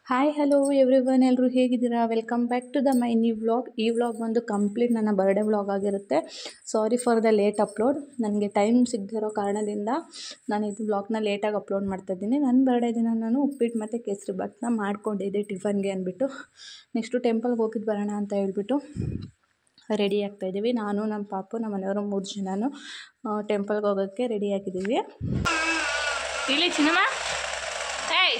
Hi hello everyone, ಎಲ್ಲರೂ ಹೇಗಿದ್ದೀರಾ? Welcome back to the my new vlog. ಈ vlog ಒಂದು ಕಂಪ್ಲೀಟ್ ನನ್ನ ಬರ್ಡೇ ವ್ಲಾಗ್ ಆಗಿರುತ್ತೆ. Sorry for the late upload. ನನಗೆ ಟೈಮ್ ಸಿಗದಿರೋ ಕಾರಣದಿಂದ ನಾನು ಇದು ವ್ಲಾಗ್ನ ಲೇಟಾಗಿ ಅಪ್ಲೋಡ್ ಮಾಡ್ತಾಯಿದ್ದೀನಿ. ನನ್ನ ಬರ್ಡೇ ದಿನ ನಾನು ಉಪ್ಪಿಟ್ಟು ಮತ್ತು ಕೇಸರಿ ಭಾತ್ನ ಮಾಡ್ಕೊಂಡಿದ್ದೆ ಟಿಫನ್ಗೆ ಅಂದ್ಬಿಟ್ಟು. ನೆಕ್ಸ್ಟು ಟೆಂಪಲ್ಗೆ ಹೋಗಿದ್ದು ಬರೋಣ ಅಂತ ಹೇಳ್ಬಿಟ್ಟು ರೆಡಿ ಆಗ್ತಾಯಿದ್ದೀವಿ. ನಾನು, ನಮ್ಮ ಪಾಪು, ನಮ್ಮ ಮನೆಯವರು 3 ಜನನು ಟೆಂಪಲ್ಗೆ ಹೋಗೋಕ್ಕೆ ರೆಡಿ ಆಗಿದ್ದೀವಿ. ಇಲ್ಲಿ ಚಿನ್ನಮ್ಮ, ಏಯ್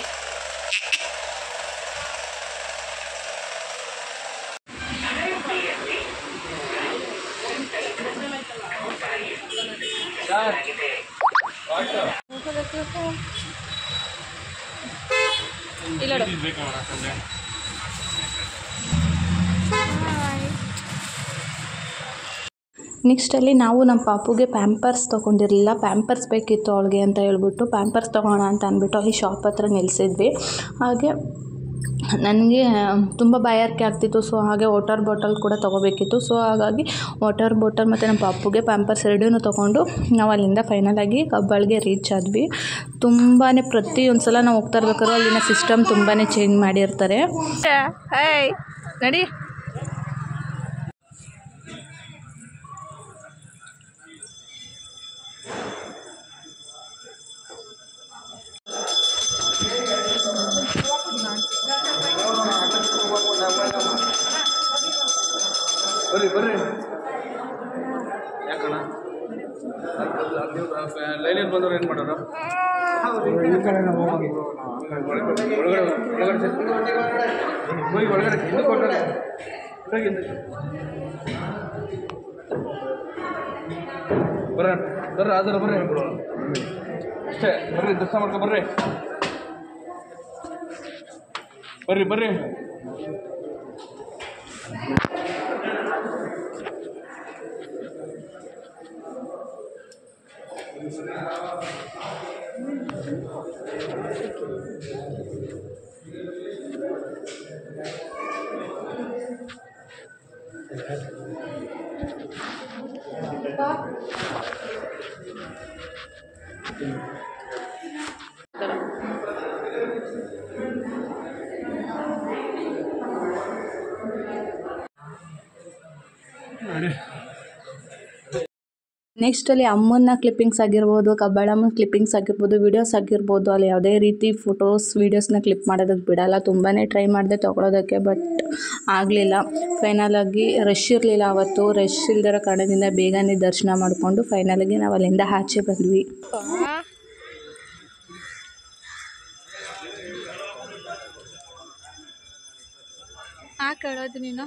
ನೆಕ್ಸ್ಟಲ್ಲಿ ನಾವು ನಮ್ಮ ಪಾಪುಗೆ ಪ್ಯಾಂಪರ್ಸ್ ತೊಗೊಂಡಿರಲಿಲ್ಲ. ಪ್ಯಾಂಪರ್ಸ್ ಬೇಕಿತ್ತು ಅವಳಿಗೆ ಅಂತ ಹೇಳ್ಬಿಟ್ಟು ಪ್ಯಾಂಪರ್ಸ್ ತೊಗೋಣ ಅಂತ ಅಂದ್ಬಿಟ್ಟು ಅಲ್ಲಿ ಶಾಪ್ ಹತ್ರ ನಿಲ್ಲಿಸಿದ್ವಿ. ಹಾಗೆ ನನಗೆ ತುಂಬ ಬಾಯಾರಿಕೆ ಆಗ್ತಿತ್ತು. ಸೊ ಹಾಗೆ ವಾಟರ್ ಬಾಟಲ್ ಕೂಡ ತೊಗೋಬೇಕಿತ್ತು. ಸೊ ಹಾಗಾಗಿ ವಾಟರ್ ಬಾಟಲ್ ಮತ್ತು ನಮ್ಮ ಪಾಪುಗೆ ಪ್ಯಾಂಪರ್ಸ್ ಎರಡೂ ತೊಗೊಂಡು ನಾವು ಅಲ್ಲಿಂದ ಫೈನಲಾಗಿ ಕಬ್ಬಾಳಿಗೆ ರೀಚ್ ಆದ್ವಿ. ತುಂಬಾ ಪ್ರತಿಯೊಂದು ಸಲ ನಾವು ಹೋಗ್ತಾ ಇರ್ಬೇಕಾದ್ರೂ ಅಲ್ಲಿನ ಸಿಸ್ಟಮ್ ತುಂಬಾ ಚೇಂಜ್ ಮಾಡಿರ್ತಾರೆ. ನಡಿ ಬರ್ರಿ ಯಾಕಣ್ಣ ಲೈನಲ್ಲಿ ಬಂದವ್ರು ಏನು ಮಾಡೋರು? ಒಳಗಡೆ ಹಿಂದೆ ಕೊಟ್ಟರೆ ಬರ್ರಿ ಆದ್ರೆ ಬರ್ರಿ ಅಷ್ಟೇ. ಬರ್ರಿ ದರ್ಶನ ಮಾಡ್ಕೊ ಬರ್ರಿ ಬರ್ರಿ ಬರ್ರಿ. ನೆಕ್ಸ್ಟಲ್ಲಿ ಅಮ್ಮನ ಕ್ಲಿಪ್ಪಿಂಗ್ಸ್ ಆಗಿರ್ಬೋದು, ಕಬ್ಬಾಳಮ್ಮನ ಕ್ಲಿಪ್ಪಿಂಗ್ಸ್ ಆಗಿರ್ಬೋದು, ವೀಡಿಯೋಸ್ ಆಗಿರ್ಬೋದು, ಅಲ್ಲಿ ಯಾವುದೇ ರೀತಿ ಫೋಟೋಸ್ ವೀಡಿಯೋಸ್ನ ಕ್ಲಿಪ್ ಮಾಡೋದಕ್ಕೆ ಬಿಡಲ್ಲ. ತುಂಬಾ ಟ್ರೈ ಮಾಡಿದೆ ತೊಗೊಳೋದಕ್ಕೆ, ಬಟ್ ಆಗಲಿಲ್ಲ. ಫೈನಲಾಗಿ ರಶ್ ಇರಲಿಲ್ಲ ಅವತ್ತು. ರಶ್ ಇಲ್ದಿರೋ ಕಾರಣದಿಂದ ಬೇಗನೆ ದರ್ಶನ ಮಾಡಿಕೊಂಡು ಫೈನಲಾಗಿ ನಾವು ಅಲ್ಲಿಂದ ಆಚೆ ಬಂದ್ವಿ. ಕೇಳೋದು ನೀನು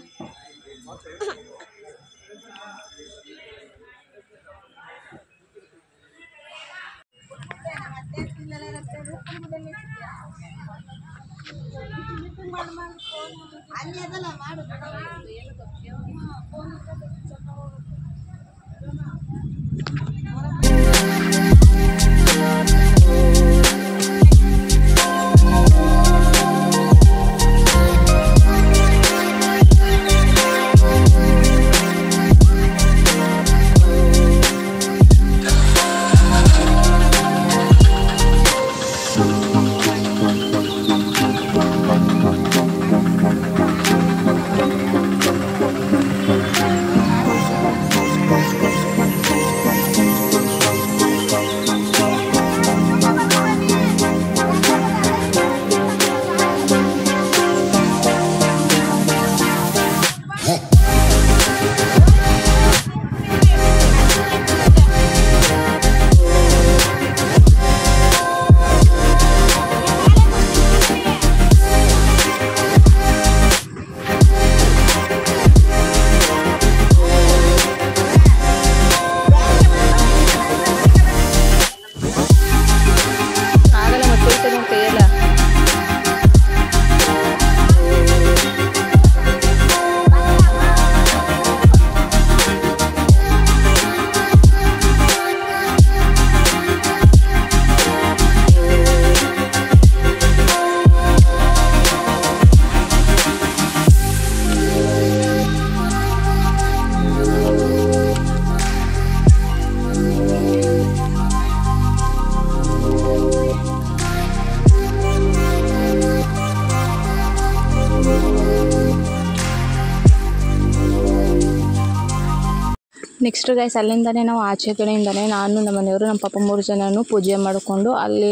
ನೆಕ್ಸ್ಟ್ ಗೈಸ್ ಅಲ್ಲಿಂದನೇ ನಾವು ಆಚೆ ಕಡೆಯಿಂದನೇ ನಾನು ನಮ್ಮ ಮನೆಯವರು ನಮ್ಮ ಪಾಪ 3 ಜನನೂ ಪೂಜೆ ಮಾಡಿಕೊಂಡು ಅಲ್ಲಿ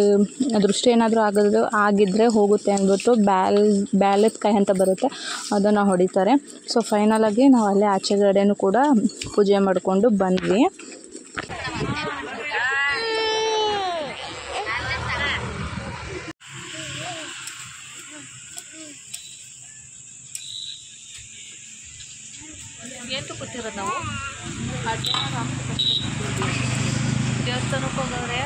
ದೃಷ್ಟಿ ಏನಾದರೂ ಆಗಿದ್ದರೆ ಹೋಗುತ್ತೆ ಅಂದ್ಬಿಟ್ಟು ಬ್ಯಾಲದ ಕಾಯಿ ಅಂತ ಬರುತ್ತೆ ಅದನ್ನು ಹೊಡಿತಾರೆ. ಸೊ ಫೈನಲಾಗಿ ನಾವು ಅಲ್ಲೇ ಆಚೆ ಕಡೆನೂ ಕೂಡ ಪೂಜೆ ಮಾಡಿಕೊಂಡು ಬಂದ್ವಿ. ಏನು ಕೂತಿರೋದು ನಾವು ದೇವಸ್ಥಾನಕ್ಕೆ ಹೋಗೋರೆ.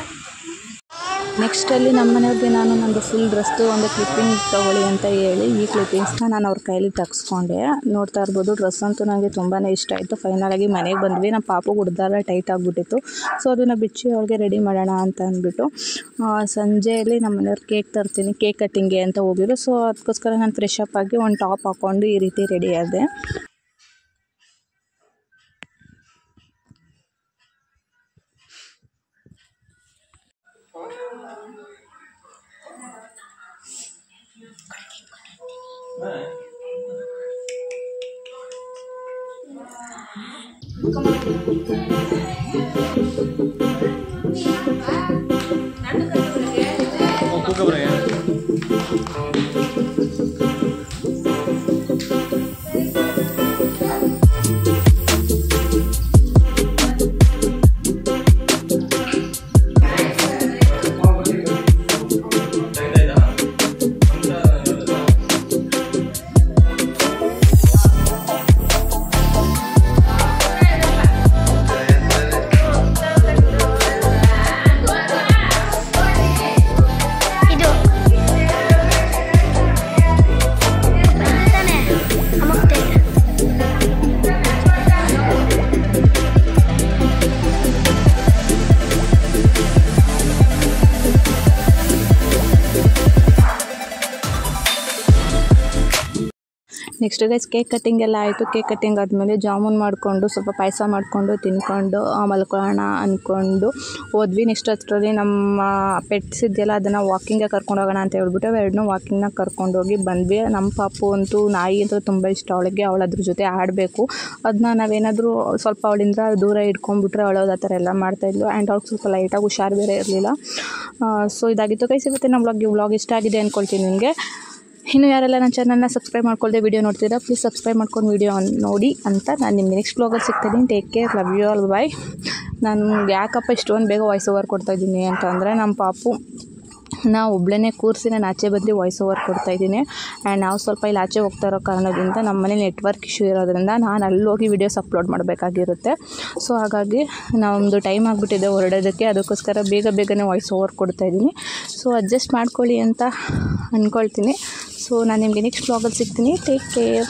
ನೆಕ್ಸ್ಟ್ ಅಲ್ಲಿ ನಮ್ಮ ಮನೆಯವ್ರಿಗೆ ನಾನು ನಂದು ಫುಲ್ ಡ್ರೆಸ್ದು ಒಂದು ಕ್ಲಿಪ್ಪಿಂಗ್ ತೊಗೊಳ್ಳಿ ಅಂತ ಹೇಳಿ ಈ ಕ್ಲಿಪ್ಪಿಂಗ್ಸ್ನ ನಾನು ಅವ್ರ ಕೈಲಿ ತೆಗೆಸ್ಕೊಂಡೆ. ನೋಡ್ತಾ ಇರ್ಬೋದು, ಡ್ರೆಸ್ ಅಂತೂ ನನಗೆ ತುಂಬಾ ಇಷ್ಟ ಆಯಿತು. ಫೈನಲಾಗಿ ಮನೆಗೆ ಬಂದ್ವಿ. ನಮ್ಮ ಪಾಪು ಹುಡ್ದಾರ ಟೈಟ್ ಆಗಿಬಿಟ್ಟಿತ್ತು. ಸೊ ಅದನ್ನು ಬಿಚ್ಚಿ ಅವಳಿಗೆ ರೆಡಿ ಮಾಡೋಣ ಅಂತ ಅಂದ್ಬಿಟ್ಟು ಸಂಜೆಯಲ್ಲಿ ನಮ್ಮ ಮನೆಯವ್ರು ಕೇಕ್ ಕಟ್ಟಿಂಗ್ಗೆ ಅಂತ ಹೋಗಿದ್ರು. ಸೊ ಅದಕ್ಕೋಸ್ಕರ ನಾನು ಫ್ರೆಶ್ ಅಪ್ ಆಗಿ ಒಂದು ಟಾಪ್ ಹಾಕ್ಕೊಂಡು ಈ ರೀತಿ ರೆಡಿ ಆದೆ. ನೆಕ್ಸ್ಟ್ ಗೈಸ್ ಕೇಕ್ ಕಟ್ಟಿಂಗ್ ಎಲ್ಲ ಆಯಿತು. ಕೇಕ್ ಕಟ್ಟಿಂಗ್ ಆದಮೇಲೆ ಜಾಮೂನ್ ಮಾಡಿಕೊಂಡು ಸ್ವಲ್ಪ ಪಾಯಸ ಮಾಡಿಕೊಂಡು ತಿನ್ಕೊಂಡು ಮಲ್ಕೊಳ್ಳೋಣ ಅಂದ್ಕೊಂಡು ಹೋದ್ವಿ. ನೆಕ್ಸ್ಟ್ ಅಷ್ಟರಲ್ಲಿ ನಮ್ಮ ಪೆಟ್ಸ್ ಇದೆಯಲ್ಲ ಅದನ್ನು ವಾಕಿಂಗ್ಗೆ ಕರ್ಕೊಂಡು ಹೋಗೋಣ ಅಂತ ಹೇಳ್ಬಿಟ್ಟು ಎರಡನ್ನೂ ವಾಕಿಂಗ್ನಾಗ ಕರ್ಕೊಂಡೋಗಿ ಬಂದ್ವಿ. ನಮ್ಮ ಪಾಪು ಅಂತೂ ನಾಯಿ ಅಂತೂ ತುಂಬ ಇಷ್ಟ ಅವಳಿಗೆ. ಅವಳು ಅದ್ರ ಜೊತೆ ಆಡಬೇಕು. ಅದನ್ನ ನಾವೇನಾದರೂ ಸ್ವಲ್ಪ ಅವಳಿಂದ ದೂರ ಇಟ್ಕೊಂಡ್ಬಿಟ್ರೆ ಅವಳೋದು ಆ ಥರ ಎಲ್ಲ ಮಾಡ್ತಾಯಿದ್ಲು. ಆ್ಯಂಡ್ ಅವ್ಳಿಗೆ ಸ್ವಲ್ಪ ಲೈಟಾಗಿ ಹುಷಾರು ಬೇರೆ ಇರಲಿಲ್ಲ. ಸೊ ಇದಾಗಿತ್ತು ಗೈಸ್. ಇವತ್ತು ನಮ್ಮ ವ್ಲಾಗ್ ಇಷ್ಟ ಆಗಿದೆ ಅಂದ್ಕೊಳ್ತೀನಿ ನಿಮಗೆ. ಇನ್ನು ಯಾರೆಲ್ಲ ನನ್ನ ಚಾನಲ್ನ ಸಬ್ಸ್ಕ್ರೈಬ್ ಮಾಡ್ಕೊಳ್ಳದೆ ವೀಡಿಯೋ ನೋಡ್ತೀರಾ ಪ್ಲೀಸ್ ಸಬ್ಸ್ಕ್ರೈಬ್ ಮಾಡ್ಕೊಂಡು ವೀಡಿಯೋ ನೋಡಿ ಅಂತ ನಾನು ನಿಮಗೆ ನೆಕ್ಸ್ಟ್ ವ್ಲಾಗಲ್ಲಿ ಸಿಗ್ತಾಯಿದ್ದೀನಿ. Take care, love you all, bye. ನಾನು ಯಾಕಪ್ಪ ಇಷ್ಟೊಂದು ಬೇಗ ವಾಯ್ಸ್ ಓವರ್ ಕೊಡ್ತಾಯಿದ್ದೀನಿ ಅಂತಂದರೆ ನಮ್ಮ ಪಾಪು ನಾವು ಒಬ್ಬಳೇ ಕೂರಿಸಿ ನಾನು ಆಚೆ ಬಂದು ವಾಯ್ಸ್ ಓವರ್ ಕೊಡ್ತಾಯಿದ್ದೀನಿ. ಆ್ಯಂಡ್ ನಾವು ಸ್ವಲ್ಪ ಇಲ್ಲಿ ಆಚೆ ಹೋಗ್ತಾ ಇರೋ ಕಾರಣದಿಂದ ನಮ್ಮ ಮನೆ ನೆಟ್ವರ್ಕ್ ಇಶ್ಯೂ ಇರೋದ್ರಿಂದ ನಾನು ಅಲ್ಲಿ ಹೋಗಿ ವೀಡಿಯೋಸ್ ಅಪ್ಲೋಡ್ ಮಾಡಬೇಕಾಗಿರುತ್ತೆ. ಸೊ ಹಾಗಾಗಿ ನಮ್ಮದು ಟೈಮ್ ಆಗಿಬಿಟ್ಟಿದೆ ಹೊರಡೋದಕ್ಕೆ. ಅದಕ್ಕೋಸ್ಕರ ಬೇಗನೆ ವಾಯ್ಸ್ ಓವರ್ ಕೊಡ್ತಾಯಿದ್ದೀನಿ. ಸೊ ಅಡ್ಜಸ್ಟ್ ಮಾಡ್ಕೊಳ್ಳಿ ಅಂತ ಅಂದ್ಕೊಳ್ತೀನಿ. ಸೊ ನಾನು ನಿಮಗೆ ನೆಕ್ಸ್ಟ್ ವ್ಲಾಗಲ್ಲಿ ಸಿಗ್ತೀನಿ. Take care.